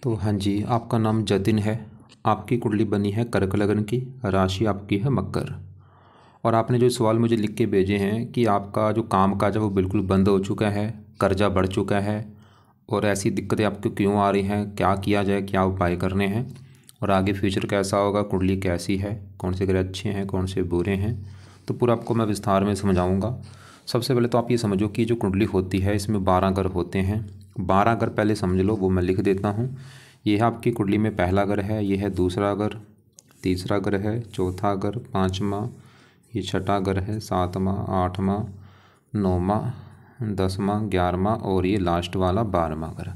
तो हाँ जी, आपका नाम जतिन है। आपकी कुंडली बनी है कर्क लगन की, राशि आपकी है मकर। और आपने जो सवाल मुझे लिख के भेजे हैं कि आपका जो काम काज है वो बिल्कुल बंद हो चुका है, कर्जा बढ़ चुका है और ऐसी दिक्कतें आपको क्यों आ रही हैं, क्या किया जाए, क्या उपाय करने हैं और आगे फ्यूचर कैसा होगा, कुंडली कैसी है, कौन से ग्रह अच्छे हैं, कौन से बुरे हैं, तो पूरा आपको मैं विस्तार में समझाऊंगा। सबसे पहले तो आप ये समझो कि जो कुंडली होती है इसमें 12 ग्रह होते हैं। 12 ग्रह पहले समझ लो, वो मैं लिख देता हूँ। ये है आपकी कुंडली में पहला ग्रह है, ये है दूसरा ग्रह, तीसरा ग्रह है, चौथा ग्रह, पाँचवा, ये छठा ग्रह है, सातवां, आठवां, नौवां, 10वां, 11वां और ये लास्ट वाला 12वां ग्रह।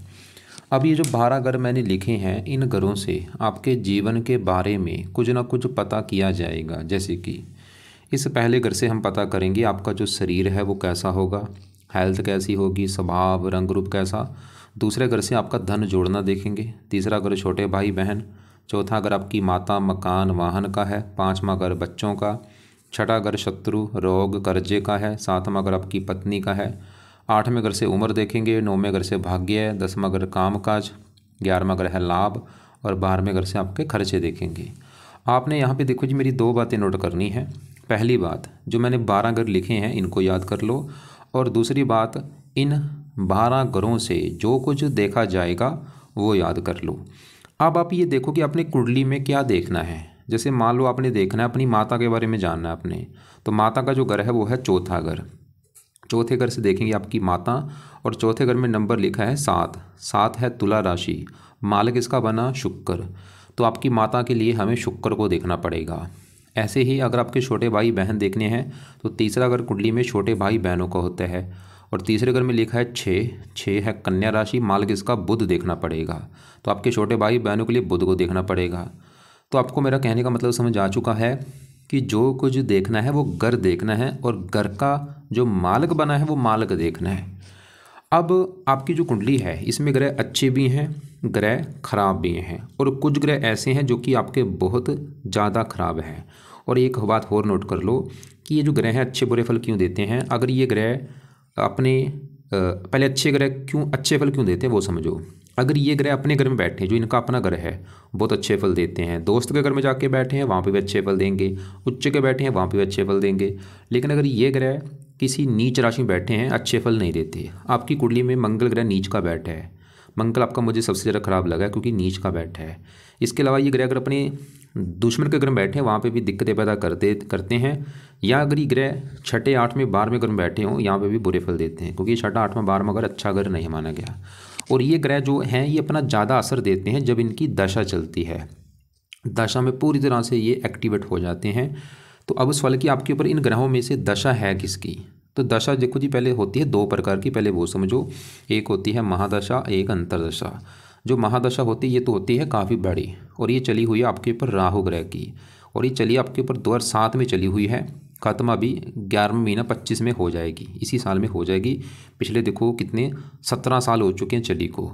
अब ये जो 12 ग्रह मैंने लिखे हैं, इन ग्रहों से आपके जीवन के बारे में कुछ ना कुछ पता किया जाएगा। जैसे कि इस पहले ग्रह से हम पता करेंगे आपका जो शरीर है वो कैसा होगा, हेल्थ कैसी होगी, स्वभाव, रंग रूप कैसा। दूसरे घर से आपका धन जोड़ना देखेंगे। तीसरा घर छोटे भाई बहन। चौथा घर आपकी माता, मकान, वाहन का है। पाँचवा घर बच्चों का। छठा घर शत्रु, रोग, कर्जे का है। सातवां घर आपकी पत्नी का है। आठवें घर से उम्र देखेंगे। नौवें घर से भाग्य है। 10वां घर काम काज। 11वां घर है लाभ और 12वें घर से आपके खर्चे देखेंगे। आपने यहाँ पे देखो जी, मेरी दो बातें नोट करनी है। पहली बात, जो मैंने 12 ग्रह लिखे हैं इनको याद कर लो। और दूसरी बात, इन 12 ग्रहों से जो कुछ देखा जाएगा वो याद कर लो। अब आप ये देखो कि अपने कुंडली में क्या देखना है। जैसे मान लो आपने देखना है अपनी माता के बारे में जानना है आपने, तो माता का जो घर है वो है चौथा घर। चौथे घर से देखेंगे आपकी माता और चौथे घर में नंबर लिखा है 7। 7 है तुला राशि, मालिक इसका बना शुक्र। तो आपकी माता के लिए हमें शुक्र को देखना पड़ेगा। ऐसे ही अगर आपके छोटे भाई बहन देखने हैं तो तीसरा घर कुंडली में छोटे भाई बहनों का होता है। और तीसरे घर में लिखा है 6। 6 है कन्या राशि, मालिक इसका बुध देखना पड़ेगा। तो आपके छोटे भाई बहनों के लिए बुध को देखना पड़ेगा। तो आपको मेरा कहने का मतलब समझ आ चुका है कि जो कुछ देखना है वो घर देखना है और घर का जो मालिक बना है वो मालिक देखना है। अब आपकी जो कुंडली है इसमें ग्रह अच्छे भी हैं, ग्रह खराब भी हैं और कुछ ग्रह ऐसे हैं जो कि आपके बहुत ज़्यादा खराब हैं। और एक बात और नोट कर लो कि ये जो ग्रह हैं अच्छे बुरे फल क्यों देते हैं। अगर ये ग्रह अपने पहले अच्छे फल क्यों देते हैं वो समझो। अगर ये ग्रह अपने घर में बैठे हैं, जो इनका अपना घर है, बहुत अच्छे फल देते हैं। दोस्त के घर में जाके बैठे हैं वहाँ पे भी अच्छे फल देंगे। उच्च के बैठे हैं वहाँ पे भी अच्छे फल देंगे। लेकिन अगर ये ग्रह किसी नीच राशि में बैठे हैं, अच्छे फल नहीं देते। आपकी कुंडली में मंगल ग्रह नीच का बैठा है। मंगल आपका मुझे सबसे ज़्यादा खराब लगा क्योंकि नीच का बैठा है। इसके अलावा ये ग्रह अगर अपने दुश्मन के घर में बैठे हैं वहाँ पे भी दिक्कतें पैदा करते हैं। या अगर ये ग्रह छठे, 8वें, 12वें घर में बैठे हों, यहाँ पे भी बुरे फल देते हैं क्योंकि छठा, 8वां, 12वां घर अच्छा घर नहीं माना गया। और ये ग्रह जो हैं ये अपना ज़्यादा असर देते हैं जब इनकी दशा चलती है। दशा में पूरी तरह से ये एक्टिवेट हो जाते हैं। तो अब सवाल कि आपके ऊपर इन ग्रहों में से दशा है किसकी। तो दशा देखो जी, पहले होती है 2 प्रकार की, पहले वो समझो। एक होती है महादशा, एक अंतरदशा। जो महादशा होती है ये तो होती है काफ़ी बड़ी और ये चली हुई है आपके ऊपर राहु ग्रह की। और ये चली आपके ऊपर 2007 में चली हुई है। ख़त्म अभी 11वां महीना 25 में हो जाएगी, इसी साल में हो जाएगी। पिछले देखो कितने 17 साल हो चुके हैं चली को।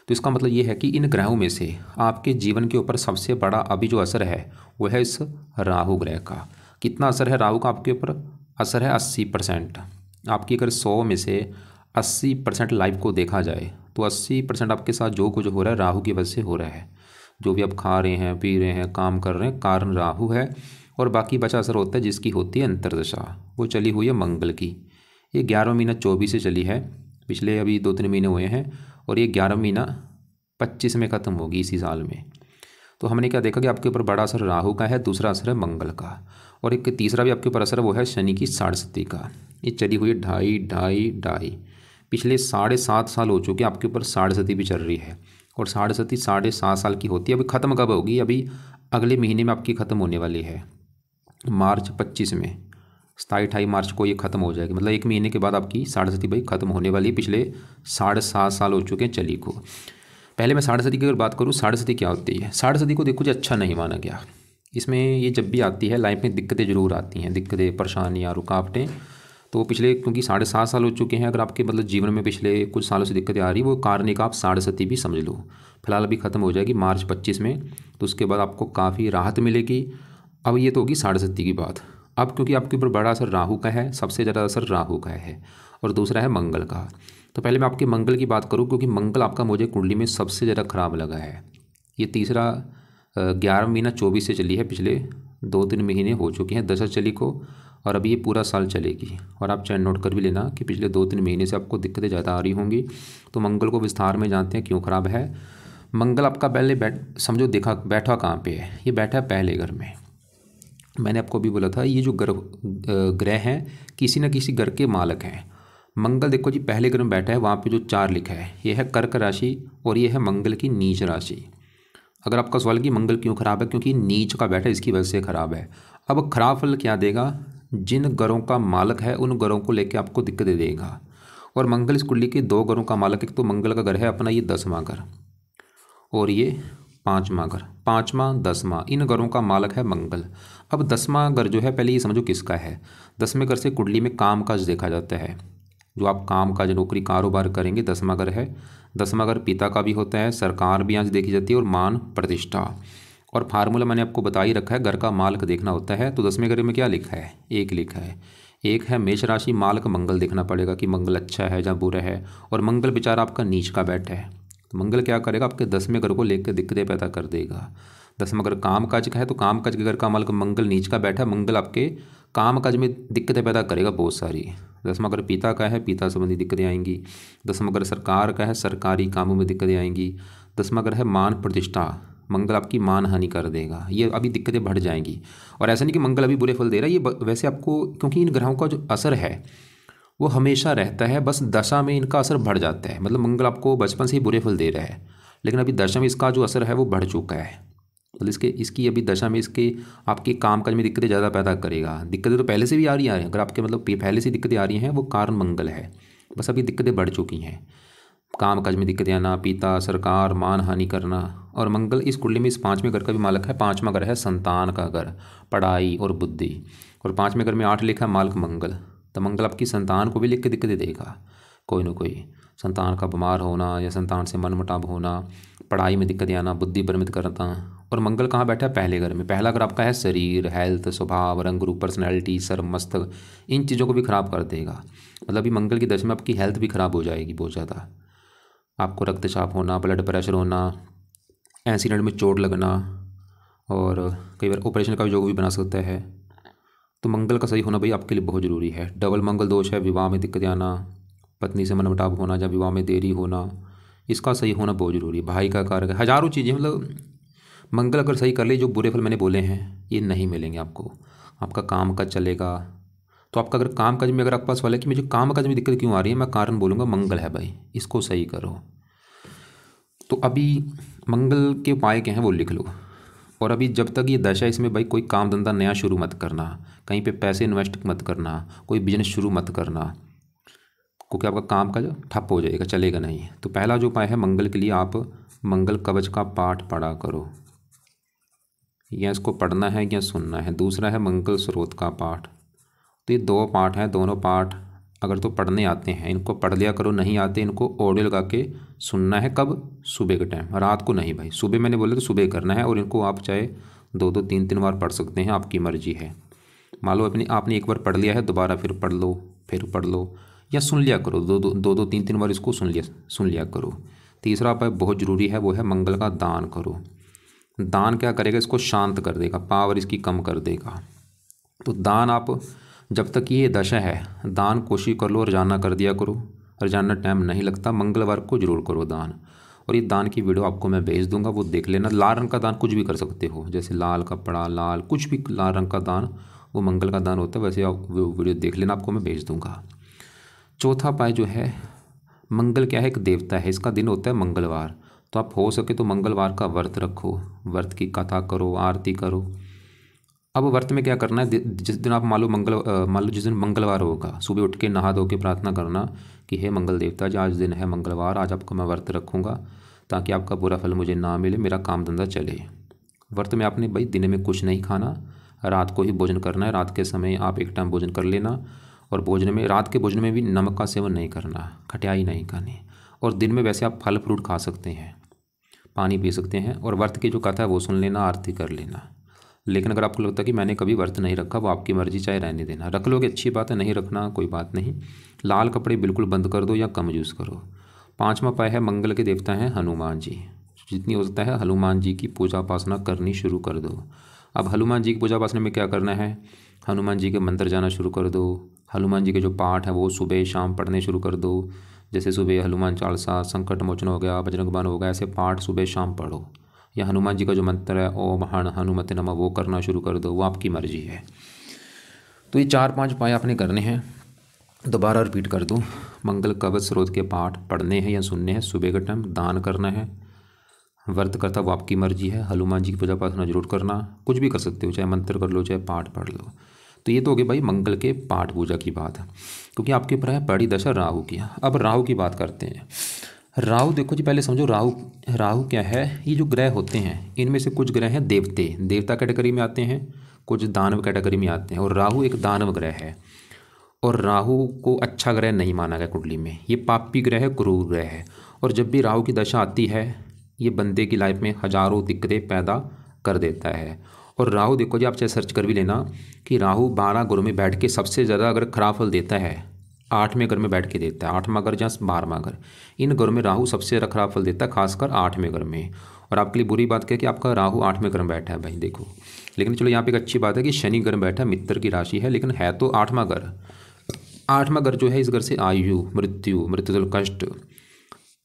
तो इसका मतलब ये है कि इन ग्रहों में से आपके जीवन के ऊपर सबसे बड़ा अभी जो असर है वो है इस राहु ग्रह का। कितना असर है राहु का आपके ऊपर? असर है 80%। आपकी अगर 100 में से 80% लाइफ को देखा जाए तो 80% आपके साथ जो कुछ हो रहा है राहु की वजह से हो रहा है। जो भी आप खा रहे हैं, पी रहे हैं, काम कर रहे हैं, कारण राहु है। और बाकी बचा असर होता है जिसकी होती है अंतरदशा, वो चली हुई है मंगल की। ये 11वां महीना 24 से चली है, पिछले अभी 2-3 महीने हुए हैं। और ये 11वां महीना 25 में ख़त्म होगी इसी साल में। तो हमने क्या देखा कि आपके ऊपर बड़ा असर राहु का है, दूसरा असर है मंगल का और एक तीसरा भी आपके ऊपर असर है वो है शनि की साढ़े का। ये चली हुई है ढाई पिछले 7.5 साल हो चुके हैं आपके ऊपर साढ़े भी चल रही है। और साढ़े 7.5 साल की होती है। अभी ख़त्म कब होगी? अभी अगले महीने में आपकी ख़त्म होने वाली है, मार्च 25 में। 27-28 मार्च को ये ख़त्म हो जाएगी। मतलब 1 महीने के बाद आपकी साढ़े भाई ख़त्म होने वाली है। पिछले 7.5 साल हो चुके हैं चली को। पहले मैं साढ़े की अगर बात करूँ, साढ़े क्या होती है। साढ़े को देखो जी अच्छा नहीं माना गया। इसमें ये जब भी आती है लाइफ में दिक्कतें ज़रूर आती हैं, दिक्कतें, परेशानियाँ, रुकावटें। तो पिछले क्योंकि 7.5 साल हो चुके हैं, अगर आपके मतलब जीवन में पिछले कुछ सालों से दिक्कतें आ रही, वो कारण एक आप साढ़े भी समझ लो। फिलहाल अभी ख़त्म हो जाएगी मार्च 25 में, तो उसके बाद आपको काफ़ी राहत मिलेगी। अब ये तो होगी साढ़े की बात। अब क्योंकि आपके ऊपर बड़ा असर राहु का है, सबसे ज़्यादा असर राहु का है और दूसरा है मंगल का। तो पहले मैं आपके मंगल की बात करूँ, क्योंकि मंगल आपका मुझे कुंडली में सबसे ज़्यादा खराब लगा है। ये तीसरा 11 महीना 24 से चली है, पिछले 2-3 महीने हो चुके हैं दशा चली को, और अभी ये पूरा साल चलेगी। और आप चाहे नोट कर भी लेना कि पिछले 2-3 महीने से आपको दिक्कतें ज़्यादा आ रही होंगी। तो मंगल को विस्तार में जानते हैं क्यों खराब है। मंगल आपका पहले समझो देखा बैठा कहाँ पे है, ये बैठा है पहले घर में। मैंने आपको भी बोला था ये जो ग्रह हैं किसी न किसी घर के मालक हैं। मंगल देखो जी पहले घर में बैठा है, वहाँ पे जो 4 लिखा है ये है कर्क राशि, और ये है मंगल की नीच राशि। अगर आपका सवाल कि मंगल क्यों खराब है, क्योंकि नीच का बैठा है इसकी वजह से खराब है। अब खराब फल क्या देगा, जिन घरों का मालक है उन घरों को लेकर आपको दिक्कतें देगा। और मंगल इस कुंडली के 2 घरों का मालक, एक तो मंगल का घर है अपना ये 10वां घर, और ये 5वां घर, 5वां 10वां, इन घरों का मालक है मंगल। अब 10वां घर जो है पहले ये समझो किसका है। 10वें घर से कुंडली में काम काज देखा जाता है, जो आप काम काज नौकरी कारोबार करेंगे 10वां घर है। 10वां घर पिता का भी होता है, सरकार भी यहाँ से देखी जाती है, और मान प्रतिष्ठा। और फार्मूला मैंने आपको बता ही रखा है, घर का मालक देखना होता है। तो 10वें घर में क्या लिखा है, एक लिखा है, एक है मेष राशि, मालक मंगल देखना पड़ेगा कि मंगल अच्छा है या बुरा है। और मंगल बेचारा आपका नीच का बैठा है, तो मंगल क्या करेगा, आपके 10वें घर को लेकर दिक्कतें पैदा कर देगा। 10वां घर काम काज का है, तो काम काज के घर का मालक मंगल नीच का बैठा है, मंगल आपके काम काज में दिक्कतें पैदा करेगा बहुत सारी। 10वां घर पिता का है, पिता संबंधी दिक्कतें आएंगी। 10वां घर सरकार का है, सरकारी कामों में दिक्कतें आएंगी। 10वां घर है मान प्रतिष्ठा, मंगल आपकी मान हानि कर देगा, ये अभी दिक्कतें बढ़ जाएंगी। और ऐसा नहीं कि मंगल अभी बुरे फल दे रहा है, ये वैसे आपको, क्योंकि इन ग्रहों का जो असर है वो हमेशा रहता है, बस दशा में इनका असर बढ़ जाता है। मतलब मंगल आपको बचपन से ही बुरे फल दे रहा है, लेकिन अभी दशा में इसका जो असर है वो बढ़ चुका है। मतलब इसकी अभी दशा में इसके आपके काम काज में दिक्कतें ज़्यादा पैदा करेगा। दिक्कतें तो पहले से भी आ रही हैं, अगर आपके मतलब पहले से दिक्कतें आ रही हैं, वो कारण मंगल है, बस अभी दिक्कतें बढ़ चुकी हैं। काम काज में दिक्कतें आना, पिता सरकार मान हानि करना। और मंगल इस कुंडली में इस 5वें घर का भी मालक है। 5वां घर है संतान का घर, पढ़ाई और बुद्धि। और 5वें घर में 8 लिखा है मालक मंगल, तो मंगल आपकी संतान को भी लिख के दिक्कतें देगा, कोई ना कोई संतान का बीमार होना या संतान से मनमुटाव होना, पढ़ाई में दिक्कतें आना, बुद्धि भ्रमित करना। और मंगल कहाँ बैठा है, पहले घर में। पहला घर आपका है शरीर, हेल्थ, स्वभाव, रंग रूप, पर्सनैलिटी, सर्व मस्तक, इन चीज़ों को भी खराब कर देगा। मतलब अभी मंगल की दशा में आपकी हेल्थ भी खराब हो जाएगी बहुत ज़्यादा। आपको रक्तचाप होना, ब्लड प्रेशर होना, एक्सीडेंट में चोट लगना, और कई बार ऑपरेशन का योग भी बना सकता है। तो मंगल का सही होना भाई आपके लिए बहुत ज़रूरी है। डबल मंगल दोष है, विवाह में दिक्कतें आना, पत्नी से मनमुटाव होना या विवाह में देरी होना, इसका सही होना बहुत ज़रूरी है। भाई का कारक, हज़ारों चीज़ें, मतलब मंगल अगर सही कर ले, जो बुरे फल मैंने बोले हैं ये नहीं मिलेंगे आपको। आपका काम काज चलेगा। तो आपका अगर काम काज में अगर आपके पास सवाल है कि मुझे काम काज में दिक्कत क्यों आ रही है, मैं कारण बोलूँगा मंगल है भाई, इसको सही करो। तो अभी मंगल के उपाय क्या हैं वो लिख लो। और अभी जब तक ये दशा इसमें भाई कोई काम धंधा नया शुरू मत करना, कहीं पे पैसे इन्वेस्ट मत करना, कोई बिजनेस शुरू मत करना, क्योंकि आपका काम का ठप हो जाएगा, चलेगा नहीं। तो पहला जो उपाय है मंगल के लिए, आप मंगल कवच का पाठ पढ़ा करो, या इसको पढ़ना है या सुनना है। दूसरा है मंगल स्रोत का पाठ। तो ये 2 पाठ हैं, दोनों पाठ अगर तो पढ़ने आते हैं इनको पढ़ लिया करो, नहीं आते इनको ऑडियो लगा के सुनना है। कब, सुबह के टाइम, रात को नहीं भाई। सुबह मैंने बोला तो सुबह करना है, और इनको आप चाहे 2-2 3-3 बार पढ़ सकते हैं, आपकी मर्जी है। मान लो आपने एक बार पढ़ लिया है, दोबारा फिर पढ़ लो, फिर पढ़ लो, या सुन लिया करो, 2-2 3-3 बार इसको सुन लिया करो। तीसरा उपाय बहुत ज़रूरी है, वो है मंगल का दान करो। दान क्या करेगा, इसको शांत कर देगा, पावर इसकी कम कर देगा। तो दान आप जब तक ये दशा है, दान कोशिश कर लो, रोजाना कर दिया करो। रोजाना टाइम नहीं लगता, मंगलवार को जरूर करो दान। और ये दान की वीडियो आपको मैं भेज दूंगा, वो देख लेना। लाल रंग का दान कुछ भी कर सकते हो, जैसे लाल कपड़ा, लाल कुछ भी, लाल रंग का दान वो मंगल का दान होता है। वैसे आप वो वीडियो देख लेना, आपको मैं भेज दूंगा। चौथा उपाय जो है, मंगल क्या है, एक देवता है, इसका दिन होता है मंगलवार। तो आप हो सके तो मंगलवार का व्रत रखो, व्रत की कथा करो, आरती करो। अब व्रत में क्या करना है, जिस दिन आप मान लो जिस दिन मंगलवार होगा, सुबह उठ के नहा धो के प्रार्थना करना कि हे मंगल देवता जी, आज दिन है मंगलवार, आज आपका मैं व्रत रखूँगा ताकि आपका बुरा फल मुझे ना मिले, मेरा काम धंधा चले। व्रत में आपने भाई दिन में कुछ नहीं खाना, रात को ही भोजन करना है। रात के समय आप एक टाइम भोजन कर लेना, और भोजन में, रात के भोजन में भी नमक का सेवन नहीं करना, खटियाई नहीं खानी। और दिन में वैसे आप फल फ्रूट खा सकते हैं, पानी पी सकते हैं, और व्रत की जो कथा है वो सुन लेना, आरती कर लेना। लेकिन अगर आपको लगता है कि मैंने कभी व्रत नहीं रखा, वो आपकी मर्जी, चाहे रहने देना। रख लोगे अच्छी बात है, नहीं रखना कोई बात नहीं। लाल कपड़े बिल्कुल बंद कर दो या कम यूज़ करो। पाँचवा उपाय है, मंगल के देवता हैं हनुमान जी। जितनी हो सकता है हनुमान जी की पूजा उपासना करनी शुरू कर दो। अब हनुमान जी की पूजा उपासना में क्या करना है, हनुमान जी के मंदिर जाना शुरू कर दो। हनुमान जी के जो पाठ हैं वो सुबह शाम पढ़ने शुरू कर दो। जैसे सुबह हनुमान चालीसा, संकट मोचन हो गया, बजरंग बाण हो गया, ऐसे पाठ सुबह शाम पढ़ो। या हनुमान जी का जो मंत्र है ओम हण हनुमते नमः, वो करना शुरू कर दो, वो आपकी मर्जी है। तो ये 4-5 उपाय आपने करने हैं। दोबारा रिपीट कर दूँ, मंगल कवच स्रोत के पाठ पढ़ने हैं या सुनने हैं सुबह के टाइम, दान करना है, व्रत करता वो आपकी मर्जी है, हनुमान जी की पूजा प्रार्थना जरूर करना, कुछ भी कर सकते हो, चाहे मंत्र कर लो चाहे पाठ पढ़ लो। तो ये तो हो गई भाई मंगल के पाठ पूजा की बात है, क्योंकि आपके ऊपर है बड़ी दशा राहु की। अब राहु की बात करते हैं। राहु देखो जी, पहले समझो राहु क्या है। ये जो ग्रह होते हैं इनमें से कुछ ग्रह हैं देवता कैटेगरी में आते हैं, कुछ दानव कैटेगरी में आते हैं, और राहु एक दानव ग्रह है। और राहु को अच्छा ग्रह नहीं माना गया कुंडली में, ये पापी ग्रह है, क्रूर ग्रह है। और जब भी राहु की दशा आती है ये बंदे की लाइफ में हजारों दिक्कतें पैदा कर देता है। और राहु देखो जी, आप चाहे सर्च कर भी लेना कि राहु 12 घरों में बैठ के सबसे ज़्यादा अगर खराब फल देता है 8वें घर में बैठ के देता है। 8वां घर या 12वां घर, इन घरों में राहु सबसे ज़्यादा खराब फल देता है, खासकर 8वें घर में। और आपके लिए बुरी बात क्या है कि आपका राहु 8वें घर में बैठा है भाई, देखो। लेकिन चलो यहाँ पे एक अच्छी बात है कि शनि घर में बैठा है, मित्र की राशि है, लेकिन है तो 8वां घर। 8वां घर जो है, इस घर से आयु, मृत्यु कष्ट,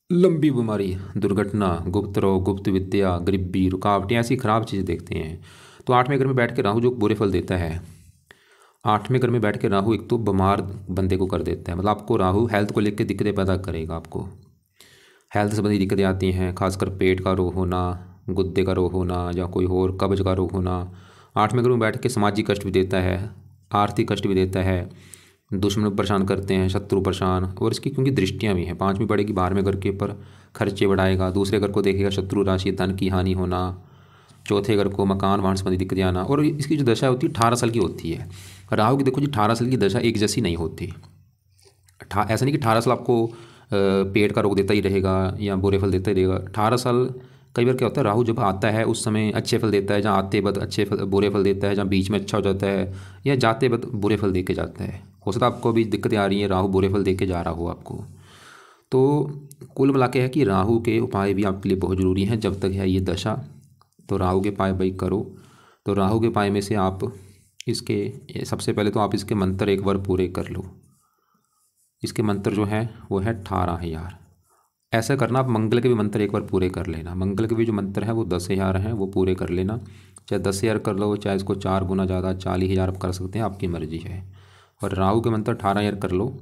लंबी बीमारी, दुर्घटना, गुप्त रोग, गुप्त विद्या, गरीबी, रुकावटें, ऐसी खराब चीज़ें देखते हैं। तो 8वें घर में बैठ के राहु जो बुरे फल देता है, 8वें घर में बैठ के राहु एक तो बीमार बंदे को कर देता है। मतलब आपको राहु हेल्थ को लेकर दिक्कतें पैदा करेगा, आपको हेल्थ संबंधी दिक्कतें आती हैं, खासकर पेट का रोग होना, गुद्दे का रोग होना, या कोई और कब्ज का रोग होना। 8वें घर में बैठ के सामाजिक कष्ट भी देता है, आर्थिक कष्ट भी देता है, दुश्मन परेशान करते हैं, शत्रु परेशान। और इसकी क्योंकि दृष्टियाँ भी हैं, 5वीं पड़ेगी 12वें घर के ऊपर, खर्चे बढ़ाएगा, दूसरे घर को देखेगा शत्रु राशि, धन की हानि होना, चौथे घर को मकान वाहन संबंधी दिक्कतें आना। और इसकी जो दशा होती है 18 साल की होती है। राहु की देखो जी 18 साल की दशा एक जैसी नहीं होती। ऐसा नहीं कि 18 साल आपको पेट का रोग देता ही रहेगा या बुरे फल देता ही रहेगा। 18 साल कई बार क्या होता है, राहु जब आता है उस समय अच्छे फल देता है, जहाँ आते वक्त बुरे फल देता है, जहाँ बीच में अच्छा हो जाता है, या जाते वक्त बुरे फल दे के जाता है। हो सकता है आपको भी दिक्कतें आ रही हैं, राहु बुरे फल दे के जा रहा हो आपको। तो कुल मिला के है कि राहु के उपाय भी आपके लिए बहुत ज़रूरी हैं जब तक है ये दशा। तो राहु के उपाय भाई करो। तो राहु के उपाय में से आप इसके सबसे पहले तो आप इसके मंत्र एक बार पूरे कर लो। इसके मंत्र जो है वो है 18,000। ऐसा करना, आप मंगल के भी मंत्र एक बार पूरे कर लेना। मंगल के भी जो मंत्र है वो 10,000 हैं, वो पूरे कर लेना। चाहे 10,000 कर लो, चाहे इसको 4 गुना ज़्यादा 40,000 आप कर सकते हैं, आपकी मर्जी है। और राहु के मंत्र 18,000 कर लो।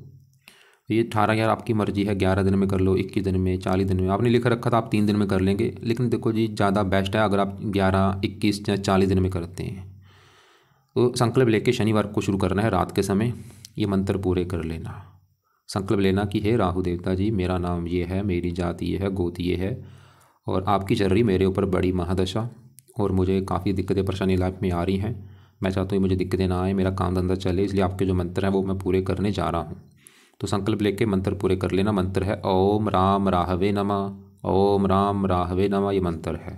ये 18,000 आपकी मर्जी है, 11 दिन में कर लो, 21 दिन में, 40 दिन में। आपने लिख रखा था आप 3 दिन में कर लेंगे, लेकिन देखो जी ज़्यादा बेस्ट है अगर आप 11, 21 या 40 दिन में करते हैं। तो संकल्प लेके शनिवार को शुरू करना है, रात के समय ये मंत्र पूरे कर लेना। संकल्प लेना कि हे राहु देवता जी, मेरा नाम ये है, मेरी जाति ये है, गोत्र ये है, और आपकी चल रही मेरे ऊपर बड़ी महादशा, और मुझे काफ़ी दिक्कतें परेशानी लाइफ में आ रही हैं। मैं चाहता हूँ मुझे दिक्कतें ना आए, मेरा काम धंधा चले, इसलिए आपके जो मंत्र हैं वो मैं पूरे करने जा रहा हूँ। तो संकल्प लेके मंत्र पूरे कर लेना। मंत्र है ओम राम राहवे नमः, ओम राम राहवे नमः, ये मंत्र है।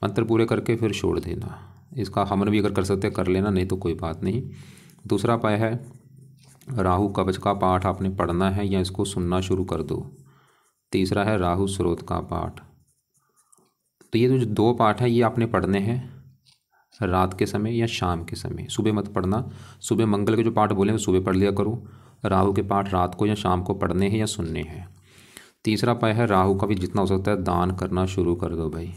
मंत्र पूरे करके फिर छोड़ देना। इसका हवन भी अगर कर सकते कर लेना, नहीं तो कोई बात नहीं। दूसरा उपाय है, राहु कवच का पाठ आपने पढ़ना है या इसको सुनना शुरू कर दो। तीसरा है राहु स्रोत का पाठ। तो ये जो 2 पाठ है ये आपने पढ़ने हैं रात के समय या शाम के समय, सुबह मत पढ़ना। सुबह मंगल के जो पाठ बोले वो सुबह पढ़ लिया करो, राहु के पाठ रात को या शाम को पढ़ने हैं या सुनने हैं। तीसरा उपाय है, राहु का भी जितना हो सकता है दान करना शुरू कर दो भाई।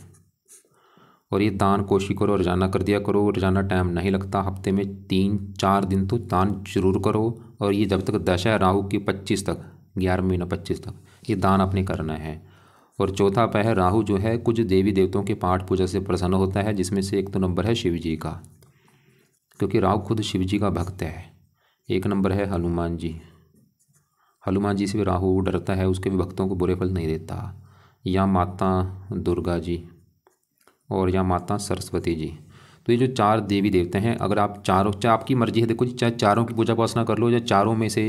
और ये दान कोशिश करो रोजाना कर दिया करो, रोजाना टाइम नहीं लगता, हफ्ते में 3-4 दिन तो दान जरूर करो। और ये जब तक दशा है राहु की 25 तक, 11 महीना 25 तक ये दान आपने करना है। और चौथा उपाय है, राहु जो है कुछ देवी देवताओं के पाठ पूजा से प्रसन्न होता है, जिसमें से एक तो नंबर है शिव जी का, क्योंकि राहु खुद शिव जी का भक्त है। एक नंबर है हनुमान जी। हनुमान जी से भी राहु डरता है, उसके भी भक्तों को बुरे फल नहीं देता। या माता दुर्गा जी और या माता सरस्वती जी। तो ये जो 4 देवी देवता हैं, अगर आप चारों, चाहे आपकी मर्जी है, देखो जी चाहे चारों की पूजा उपासना कर लो या चारों में से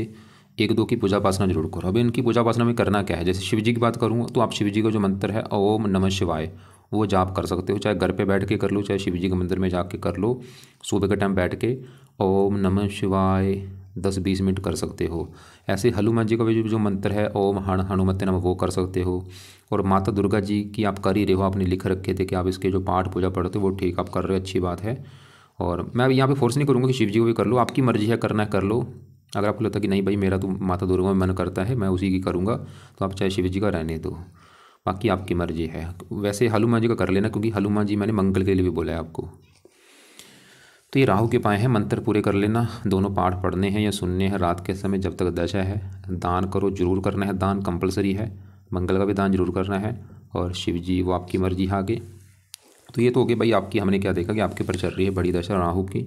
1-2 की पूजा उपासना जरूर करो। अब इनकी पूजा उपासना में करना क्या है, जैसे शिव जी की बात करूँ तो आप शिव जी का जो मंत्र है ओम नमः शिवाय, वो जाप कर सकते हो, चाहे घर पे बैठ के कर लो, चाहे शिव जी के मंदिर में जाके कर लो। सुबह के टाइम बैठ के ओम नमः शिवाय 10-20 मिनट कर सकते हो। ऐसे हनुमान जी का भी जो मंत्र है ओम हनुमते नमः वो कर सकते हो। और माता दुर्गा जी की आप कर ही रहे हो, आपने लिख रखे थे कि आप इसके जो पाठ पूजा पढ़ते हो वो ठीक आप कर रहे हो, अच्छी बात है। और मैं यहाँ पे फोर्स नहीं करूँगा कि शिव जी को भी कर लो, आपकी मर्ज़ी है, करना है कर लो। अगर आपको लगता है कि नहीं भाई मेरा तो माता दुर्गा में मन करता है मैं उसी की करूँगा, तो आप चाहे शिव जी का रहने दो, बाकी आपकी मर्ज़ी है। वैसे हनुमान जी का कर लेना, क्योंकि हनुमान जी मैंने मंगल के लिए भी बोला है आपको। तो ये राहु के पाए हैं, मंत्र पूरे कर लेना। दोनों पाठ पढ़ने हैं या सुनने हैं रात के समय जब तक दशा है। दान करो, जरूर करना है, दान कंपलसरी है। मंगल का भी दान जरूर करना है। और शिव जी वो आपकी मर्जी है आगे। तो ये तो हो गई भाई आपकी, हमने क्या देखा कि आपके ऊपर चल रही है बड़ी दशा राहु की,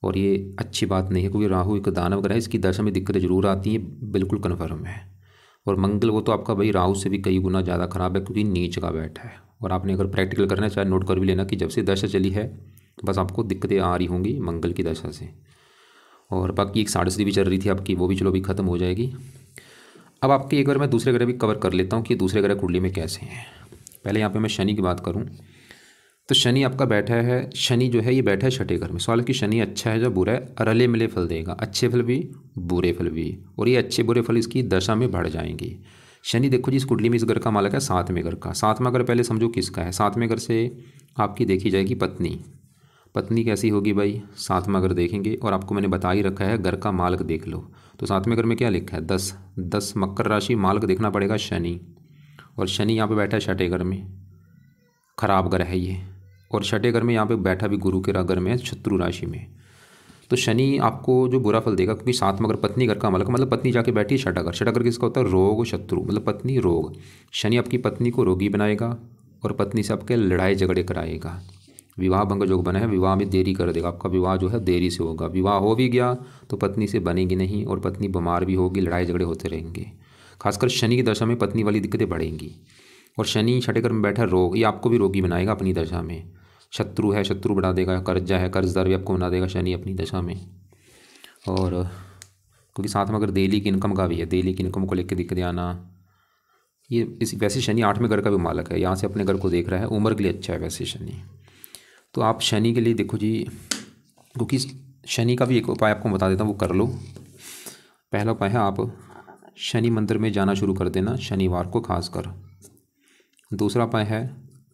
और ये अच्छी बात नहीं है, क्योंकि राहु एक दानव ग्रह है, इसकी दशा में दिक्कतें जरूर आती हैं, बिल्कुल कन्फर्म है। और मंगल वो तो आपका भाई राहु से भी कई गुना ज़्यादा खराब है, क्योंकि नीच का बैठा है। और आपने अगर प्रैक्टिकल करना है चाहे नोट कर भी लेना कि जब से दशा चली है बस आपको दिक्कतें आ रही होंगी मंगल की दशा से। और बाकी एक साढ़े भी चल रही थी आपकी, वो भी चलो अभी ख़त्म हो जाएगी। अब आपके एक बार मैं दूसरे ग्रह भी कवर कर लेता हूँ कि दूसरे ग्रह कुंडली में कैसे हैं। पहले यहाँ पे मैं शनि की बात करूँ तो शनि आपका बैठा है, शनि जो है ये बैठा है छठे घर में। सवाल कि शनि अच्छा है या बुरा है, रले मिले फल देगा, अच्छे फल भी बुरे फल भी, और ये अच्छे बुरे फल इसकी दशा में बढ़ जाएंगे। शनि देखो जी इस कुंडली में इस घर का मालक है सातवें घर का। सातवां घर पहले समझो किसका है, सातवें घर से आपकी देखी जाएगी पत्नी। पत्नी कैसी होगी भाई, सातवां घर देखेंगे, और आपको मैंने बता ही रखा है घर का मालक देख लो। तो सातवें घर में क्या लिखा है 10 मकर राशि, मालक देखना पड़ेगा शनि। और शनि यहाँ पे बैठा है छठे घर में, खराब घर है ये। और छठे घर में यहाँ पे बैठा भी गुरु के घर में है, शत्रु राशि में। तो शनि आपको जो बुरा फल देगा, क्योंकि सातवां घर पत्नी घर का मालक, मतलब पत्नी जाके बैठी है छठा घर। छठा घर किसका होता है, रोग शत्रु, मतलब पत्नी रोग। शनि आपकी पत्नी को रोगी बनाएगा और पत्नी से आपके लड़ाई झगड़े कराएगा। विवाह भंग योग बना है, विवाह में देरी कर देगा, आपका विवाह जो है देरी से होगा। विवाह हो भी गया तो पत्नी से बनेगी नहीं, और पत्नी बीमार भी होगी, लड़ाई झगड़े होते रहेंगे। खासकर शनि की दशा में पत्नी वाली दिक्कतें बढ़ेंगी। और शनि छठे घर में बैठा रोग, ये आपको भी रोगी बनाएगा अपनी दशा में। शत्रु है, शत्रु बढ़ा देगा, कर्जा है, कर्जदार भी आपको बना देगा शनि अपनी दशा में। और क्योंकि साथ में अगर डेली की इनकम का भी है, डेली की इनकम को लेकर दिक्कतें आना, ये इस वैसे शनि आठवें घर का भी मालक है, यहाँ से अपने घर को देख रहा है, उम्र के लिए अच्छा है वैसे शनि। तो आप शनि के लिए देखो जी, क्योंकि शनि का भी एक उपाय आपको बता देता हूँ, वो कर लो। पहला उपाय है आप शनि मंदिर में जाना शुरू कर देना शनिवार को खासकर। दूसरा उपाय है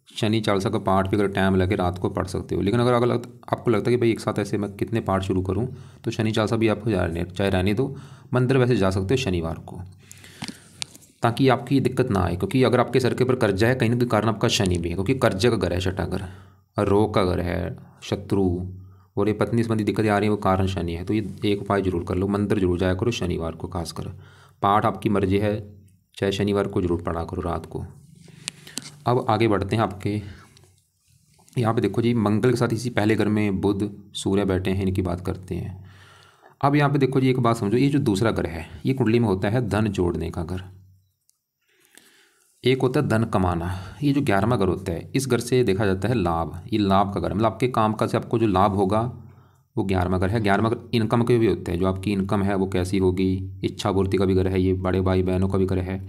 शनि चालीसा का पाठ भी अगर टाइम लगे रात को पढ़ सकते हो। लेकिन अगर आपको लगता है कि भाई एक साथ ऐसे मैं कितने पाठ शुरू करूं, तो शनि चालीसा भी आपको चाहे रहने दो, मंदिर वैसे जा सकते हो शनिवार को, ताकि आपकी दिक्कत ना आए। क्योंकि अगर आपके सर के ऊपर कर्जा है, कहीं ना कहीं कारण आपका शनि भी है, क्योंकि कर्जे का घर है छठा घर, और रोग का घर है, शत्रु और ये पत्नी संबंधी दिक्कतें आ रही है, वो कारण शनि है। तो ये एक उपाय जरूर कर लो, मंदिर जरूर जाया करो शनिवार को खासकर। पाठ आपकी मर्जी है, चाहे शनिवार को जरूर पढ़ा करो रात को। अब आगे बढ़ते हैं आपके यहाँ पे देखो जी, मंगल के साथ इसी पहले घर में बुध सूर्य बैठे हैं, इनकी बात करते हैं। अब यहाँ पे देखो जी एक बात समझो, ये जो दूसरा घर है ये कुंडली में होता है धन जोड़ने का घर, एक होता है धन कमाना। ये जो 11वां घर होता है इस घर से देखा जाता है लाभ, ये लाभ का घर, मतलब आपके काम का से आपको जो लाभ होगा वो 11वां घर है। 11वां घर इनकम के भी होते हैं, जो आपकी इनकम है वो कैसी होगी, इच्छा पूर्ति का भी घर है ये, बड़े भाई बहनों का भी घर है।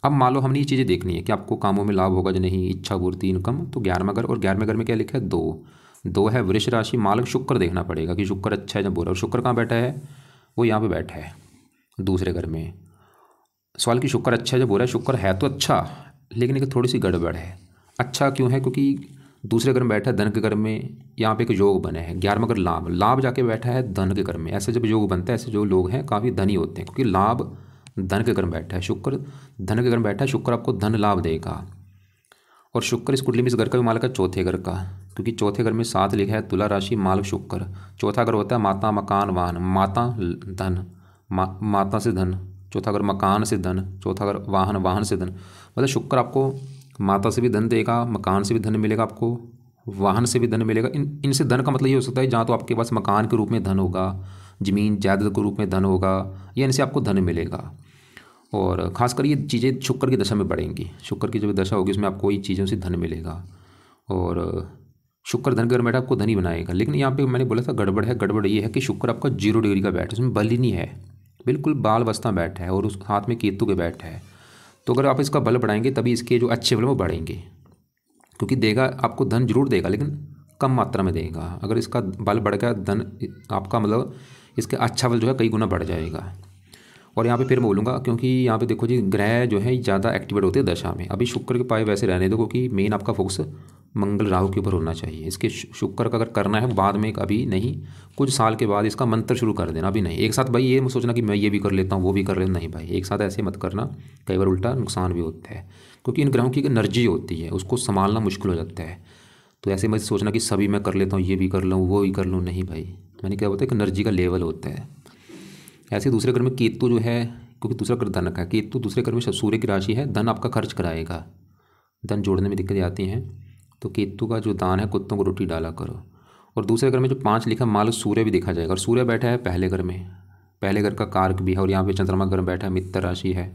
अब मान लो हमने ये चीज़ें देखनी है कि आपको कामों में लाभ होगा जो नहीं, इच्छा पूर्ति इनकम, तो 11वां घर। और 11वें घर में क्या लिखा है 2 है वृष राशि, मालक शुक्र देखना पड़ेगा कि शुक्र अच्छा है या बुरा। और शुक्र कहाँ बैठा है, वो यहाँ पे बैठा है दूसरे घर में। सवाल कि शुक्र अच्छा है या बुरा है, शुक्र है तो अच्छा, लेकिन एक थोड़ी सी गड़बड़ है। अच्छा क्यों है, क्योंकि दूसरे घर में बैठा है धन के घर में, यहाँ पे एक योग बने हैं 11वां घर लाभ जाके बैठा है धन के घर में। ऐसे जब योग बनता है ऐसे जो लोग हैं काफ़ी धनी होते हैं, क्योंकि लाभ धन के घर में बैठा है, शुक्र धन के घर में बैठा है, शुक्र आपको धन लाभ देगा। और शुक्र इस कुंडली में इस घर का भी मालक है चौथे घर का, क्योंकि चौथे घर में 7 लिखा है तुला राशि, मालक शुक्र। चौथा घर होता है माता मकान वाहन, माता धन, माता से धन, चौथा घर मकान से धन, चौथा घर वाहन, वाहन से धन। मतलब शुक्र आपको माता से भी धन देगा, मकान से भी धन मिलेगा आपको, वाहन से भी धन मिलेगा। इनसे धन का मतलब ये हो सकता है जहाँ तो आपके पास मकान के रूप में धन होगा, ज़मीन जायदाद के रूप में धन होगा, या इनसे आपको धन मिलेगा। और ख़ासकर ये चीज़ें शुक्र की दशा में बढ़ेंगी, शुक्र की जब दशा होगी उसमें आपको ये चीज़ों से धन मिलेगा। और शुक्र धन घर बैठा आपको धनी बनाएगा। लेकिन यहाँ पे मैंने बोला था गड़बड़ है, गड़बड़ ये है कि शुक्र आपका 0 डिग्री का बैठा है, उसमें बल ही नहीं है, बिल्कुल बाल अवस्था बैठा है, और उस हाथ में केतु के बैठा है। तो अगर आप इसका बल बढ़ाएंगे तभी इसके जो अच्छे बल वो बढ़ेंगे। क्योंकि देगा आपको धन जरूर देगा, लेकिन कम मात्रा में देगा। अगर इसका बल बढ़ गया, धन आपका मतलब इसका अच्छा बल जो है कई गुना बढ़ जाएगा। और यहाँ पे फिर बोलूँगा, क्योंकि यहाँ पे देखो जी ग्रह जो है ज़्यादा एक्टिवेट होते हैं दशा में। अभी शुक्र के पाए वैसे रहने दो, क्योंकि मेन आपका फोकस मंगल राहु के ऊपर होना चाहिए। इसके शुक्र का अगर करना है बाद में, अभी नहीं, कुछ साल के बाद इसका मंत्र शुरू कर देना, अभी नहीं। एक साथ भाई ये मत सोचना कि मैं ये भी कर लेता हूँ वो भी कर लेता, नहीं भाई, एक साथ ऐसे मत करना, कई बार उल्टा नुकसान भी होता है। क्योंकि इन ग्रहों की एनर्जी होती है, उसको संभालना मुश्किल हो जाता है। तो ऐसे मत सोचना कि सभी मैं कर लेता हूँ, ये भी कर लूँ वो भी कर लूँ, नहीं भाई। मैंने क्या होता है कि एनर्जी का लेवल होता है। ऐसे दूसरे घर में केतु जो है, क्योंकि दूसरा घर धन का है, केतु दूसरे घर में सूर्य की राशि है, धन आपका खर्च कराएगा, धन जोड़ने में दिक्कतें आती हैं। तो केतु का जो दान है, कुत्तों को रोटी डाला करो। और दूसरे घर में जो 5 लिखा माल सूर्य भी देखा जाएगा, और सूर्य बैठा है पहले घर में, पहले घर का कारक भी है, और यहाँ पे चंद्रमा घर में बैठा है, मित्र राशि है,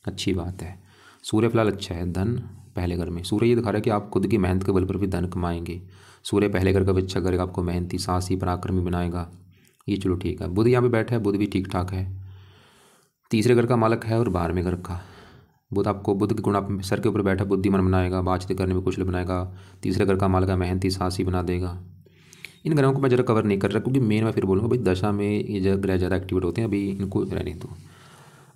अच्छी बात है। सूर्य फिलहाल अच्छा है, धन पहले घर में। सूर्य ये दिखा रहा है कि आप खुद की मेहनत के बल पर भी धन कमाएंगे। सूर्य पहले घर का भी अच्छा करेगा, आपको मेहनती, साहसी, पराक्रमी बनाएगा, ये चलो ठीक है। बुध यहाँ पे बैठा है, बुध भी ठीक ठाक है, तीसरे घर का मालक है और 12वें घर का। बुध आपको, बुध के गुण आप सर के ऊपर बैठा बुद्धिमान बनाएगा, बातचीत करने में कुशल बनाएगा, तीसरे घर का मालक है, मेहनती, साहसी बना देगा। इन ग्रहों को मैं ज़रा कवर नहीं कर रहा, क्योंकि मेन मैं फिर बोलूँगा भाई दशा में ये ग्रह ज़्यादा एक्टिवेट होते हैं, अभी इनको रहने दो।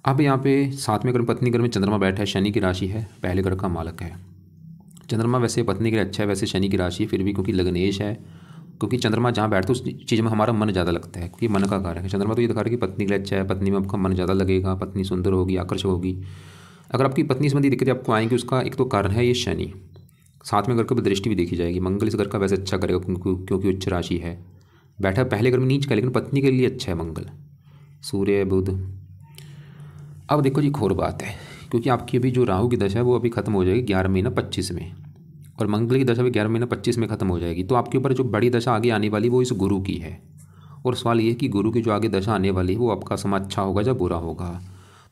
अब यहाँ पे 7वें घर, पत्नी घर में चंद्रमा बैठा है, शनि की राशि है, पहले घर का मालक है। चंद्रमा वैसे पत्नी के लिए अच्छा है, वैसे शनि की राशि फिर भी, क्योंकि लग्नेश है, क्योंकि चंद्रमा जहाँ बैठता है उस चीज़ में हमारा मन ज़्यादा लगता है, क्योंकि मन का कारक है चंद्रमा। तो ये दिखा रहा है कि पत्नी के लिए अच्छा है, पत्नी में आपका मन ज़्यादा लगेगा, पत्नी सुंदर होगी, आकर्षक होगी। अगर आपकी पत्नी संबंधी दिक्कतें आपको आएंगी, उसका एक तो कारण है ये शनि। 7वें घर की दृष्टि भी देखी जाएगी। मंगल इस घर का वैसे अच्छा करेगा, क्योंकि उच्च राशि है, बैठा पहले घर में नीच का, लेकिन पत्नी के लिए अच्छा है मंगल, सूर्य बुध। अब देखो जी, एक और बात है, क्योंकि आपकी अभी जो राहु की दशा है वो अभी खत्म हो जाएगी 11 महीना 25 में, और मंगल की दशा भी 11 महीना 25 में खत्म हो जाएगी। तो आपके ऊपर जो बड़ी दशा आगे आने वाली वो इस गुरु की है। और सवाल ये है कि गुरु की जो आगे दशा आने वाली है वो आपका समय अच्छा होगा या बुरा होगा।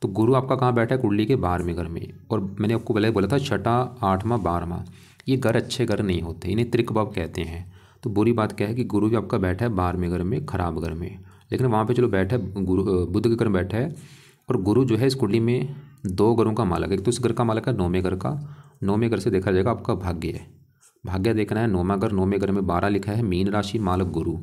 तो गुरु आपका कहाँ बैठा है, कुंडली के 12वें घर में। और मैंने आपको पहले बोला था 6वां, 8वां, 12वां ये घर अच्छे घर नहीं होते, इन्हें त्रिक भाव कहते हैं। तो बुरी बात क्या है कि गुरु भी आपका बैठा है 12वें घर में, खराब घर में, लेकिन वहाँ पे चलो बैठा है गुरु, बुध के घर में बैठा है। और गुरु जो है इस कुंडली में 2 घरों का मालक है। एक तो इस घर का मालक है 9वें घर का, 9वें घर से देखा जाएगा आपका भाग्य है, भाग्य देखना है 9वां घर, 9वें घर में 12 लिखा है, मीन राशि, मालक गुरु।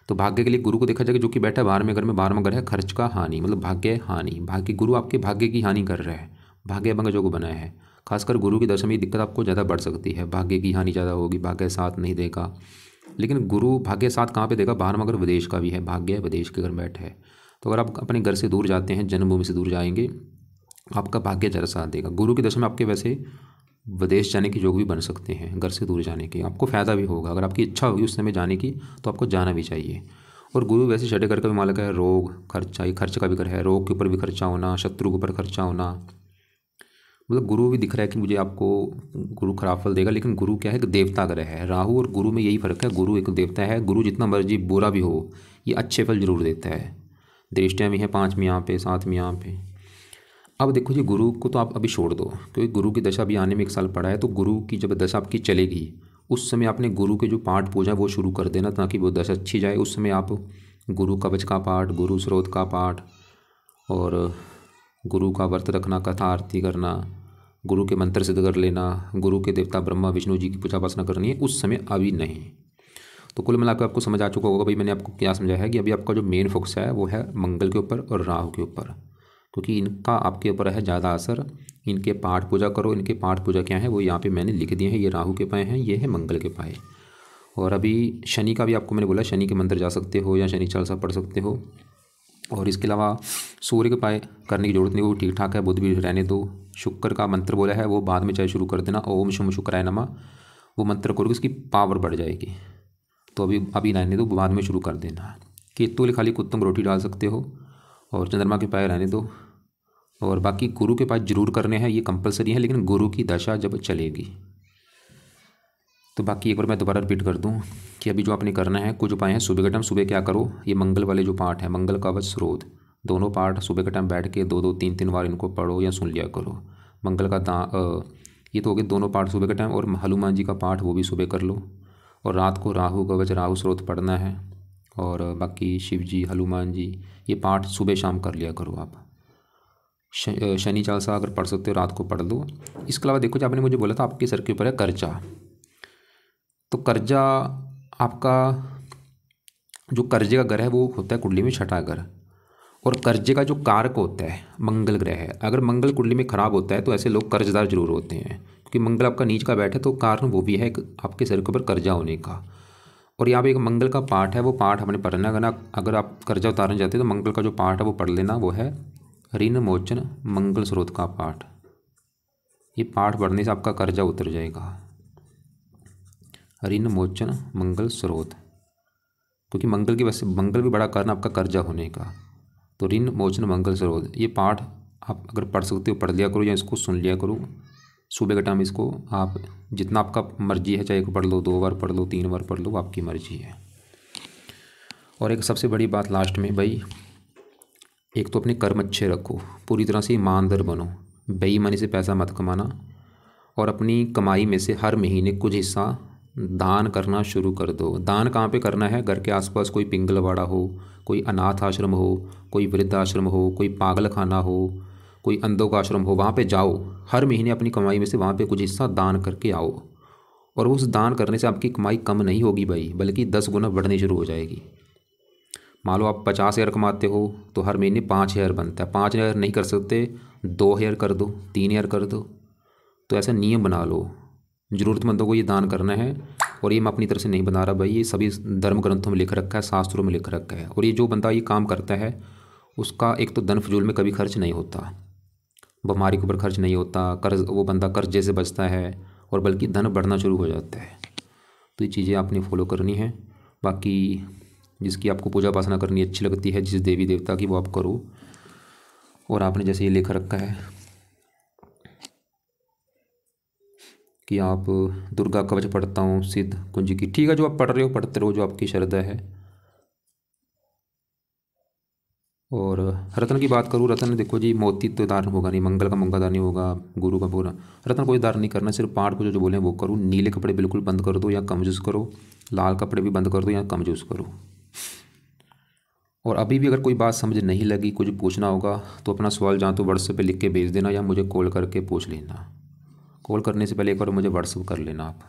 तो भाग्य के लिए गुरु को देखा जाएगा, जो कि बैठा है 12वें घर में, 12वां घर है खर्च का, हानि, मतलब भाग्य हानि, भाग्य गुरु आपके भाग्य की हानि कर रहा है, भाग्य भंग जो को बनाया है। खासकर गुरु की दशा में दिक्कत आपको ज़्यादा बढ़ सकती है, भाग्य की हानि ज़्यादा होगी, भाग्य साथ नहीं देगा। लेकिन गुरु भाग्य साथ कहाँ पे देगा, 12वां घर विदेश का भी है, भाग्य विदेश के घर में बैठा है। तो अगर आप अपने घर से दूर जाते हैं, जन्मभूमि से दूर जाएंगे, आपका भाग्य ज़्यादा साथ देगा। गुरु की दशा में आपके वैसे विदेश जाने के योग भी बन सकते हैं, घर से दूर जाने के, आपको फ़ायदा भी होगा। अगर आपकी इच्छा होगी उस समय जाने की तो आपको जाना भी चाहिए। और गुरु वैसे 6ठे घर का भी मालक है, रोग, खर्चा, ये खर्च का भी घर है, रोग के ऊपर भी खर्चा होना, शत्रु के ऊपर खर्चा होना। मतलब गुरु भी दिख रहा है कि मुझे आपको गुरु खराब फल देगा, लेकिन गुरु क्या है कि देवता ग्रह है। राहु और गुरु में यही फ़र्क है, गुरु एक देवता है, गुरु जितना मर्जी बुरा भी हो ये अच्छे फल जरूर देता है। दृष्टियाँ भी हैं 5वीं यहाँ पे, 7वीं यहाँ पे। अब देखो जी, गुरु को तो आप अभी छोड़ दो, क्योंकि गुरु की दशा भी आने में 1 साल पड़ा है। तो गुरु की जब दशा आपकी चलेगी उस समय आपने गुरु के जो पाठ पूजा वो शुरू कर देना, ताकि वो दशा अच्छी जाए। उस समय आप गुरु कवच का पाठ, गुरु स्रोत का पाठ, और गुरु का व्रत रखना, कथा आरती करना, गुरु के मंत्र सिद्ध कर लेना, गुरु के देवता ब्रह्मा विष्णु जी की पूजा उपासना करनी है उस समय, अभी नहीं। तो कुल मिलाकर आपको समझ आ चुका होगा भाई मैंने आपको क्या समझाया है, कि अभी आपका जो मेन फोकस है वो है मंगल के ऊपर और राहु के ऊपर, क्योंकि इनका आपके ऊपर है ज़्यादा असर। इनके पाठ पूजा करो। इनके पाठ पूजा क्या है वो यहाँ पे मैंने लिख दिए हैं, ये राहु के पाए हैं, ये है मंगल के पाए। और अभी शनि का भी आपको मैंने बोला, शनि के मंत्र जा सकते हो या शनि चालीसा पढ़ सकते हो। और इसके अलावा सूर्य के पाए करने की जरूरत नहीं, वो ठीक ठाक है, बुध भी रहने दो। शुक्र का मंत्र बोला है वो बाद में चाहे शुरू कर देना, ओम शुम शुक्राय नमः, वो मंत्र करोगे उसकी पावर बढ़ जाएगी। तो अभी रहने दो, बाद में शुरू कर देना। केतु खाली कुत्तों को रोटी डाल सकते हो, और चंद्रमा के पाए रहने दो। और बाकी गुरु के पास जरूर करने हैं, ये कंपलसरी है, लेकिन गुरु की दशा जब चलेगी। तो बाकी एक बार मैं दोबारा रिपीट कर दूं कि अभी जो आपने करना है, कुछ उपाय हैं। सुबह के टाइम सुबह क्या करो, ये मंगल वाले जो पाठ है, मंगल कवच स्रोत, दोनों पाठ सुबह के टाइम बैठ के 2-2 3-3 बार इनको पढ़ो या सुन लिया करो। मंगल का ये तो हो गए दोनों पाठ सुबह के टाइम, और हनुमान जी का पाठ वो भी सुबह कर लो। और रात को राहु कवच, राहु स्रोत पढ़ना है। और बाकी शिव जी, हनुमान जी, ये पाठ सुबह शाम कर लिया करो आप। शनि चालीसा अगर पढ़ सकते हो रात को पढ़ लो। इसके अलावा देखो, जो आपने मुझे बोला था आपके सर के ऊपर है कर्जा, तो कर्जा आपका जो कर्जे का घर है वो होता है कुंडली में छठा घर, और कर्जे का जो कारक होता है मंगल ग्रह है। अगर मंगल कुंडली में खराब होता है तो ऐसे लोग कर्जदार जरूर होते हैं, क्योंकि मंगल आपका नीच का बैठे, तो कारण वो भी है आपके सर के ऊपर कर्जा होने का। और यहाँ पे एक मंगल का पाठ है, वो पाठ हमने पढ़ना है। अगर आप कर्जा उतारना चाहते हो तो मंगल का जो पाठ है वो पढ़ लेना, वो है ऋण मोचन मंगल स्रोत का पाठ। ये पाठ पढ़ने से आपका कर्जा उतर जाएगा, ऋण मोचन मंगल स्रोत, क्योंकि मंगल की वजह से मंगल भी बड़ा कारण आपका कर्जा होने का। तो ऋण मोचन मंगल स्रोत, ये पाठ आप अगर पढ़ सकते हो पढ़ लिया करो, या इसको सुन लिया करो सुबह के टाइम। इसको आप जितना आपका मर्जी है, चाहे एक पढ़ लो, 2 बार पढ़ लो, 3 बार पढ़ लो, आपकी मर्जी है। और एक सबसे बड़ी बात लास्ट में भाई, एक तो अपने कर्म अच्छे रखो, पूरी तरह से ईमानदार बनो, बेईमानी से पैसा मत कमाना, और अपनी कमाई में से हर महीने कुछ हिस्सा दान करना शुरू कर दो। दान कहाँ पे करना है? घर के आसपास कोई पिंगलवाड़ा हो, कोई अनाथ आश्रम हो, कोई वृद्धाश्रम हो, कोई पागल खाना हो, कोई अंधों का आश्रम हो, वहाँ पे जाओ। हर महीने अपनी कमाई में से वहाँ पे कुछ हिस्सा दान करके आओ, और उस दान करने से आपकी कमाई कम नहीं होगी भाई, बल्कि 10 गुना बढ़नी शुरू हो जाएगी। मान लो आप 50,000 कमाते हो तो हर महीने 5,000 बनता है। 5,000 नहीं कर सकते, 2,000 कर दो, 3,000 कर दो। तो ऐसा नियम बना लो, ज़रूरतमंदों को ये दान करना है। और ये मैं अपनी तरफ से नहीं बना रहा भाई, ये सभी धर्म ग्रंथों में लिख रखा है, शास्त्रों में लिख रखा है। और ये जो बंदा ये काम करता है उसका एक तो धन फजूल में कभी खर्च नहीं होता, बीमारी के ऊपर खर्च नहीं होता, कर्ज, वो बंदा कर्जे से बचता है, और बल्कि धन बढ़ना शुरू हो जाता है। तो ये चीज़ें आपने फॉलो करनी है। बाकी जिसकी आपको पूजा उपासना करनी अच्छी लगती है, जिस देवी देवता की, वो आप करो। और आपने जैसे ये लिख रखा है कि आप दुर्गा कवच पढ़ता हूँ, सिद्ध कुंज की, ठीक है, जो आप पढ़ रहे हो पढ़ते रहो, जो आपकी श्रद्धा है। और रत्न की बात करूँ, रत्न देखो जी, मोती तो धारण होगा नहीं, मंगल का मंगल नहीं होगा, गुरु का पूरा, रत्न कोई धारण नहीं करना। सिर्फ पाठ को जो बोले वो करो। नीले कपड़े बिल्कुल बंद कर दो या कम यूज़ करो, लाल कपड़े भी बंद कर दो या कम यूज़ करो। और अभी भी अगर कोई बात समझ नहीं लगी, कुछ पूछना होगा तो अपना सवाल जहाँ तो व्हाट्सएप पे लिख के भेज देना, या मुझे कॉल करके पूछ लेना। कॉल करने से पहले एक बार मुझे व्हाट्सएप कर लेना आप।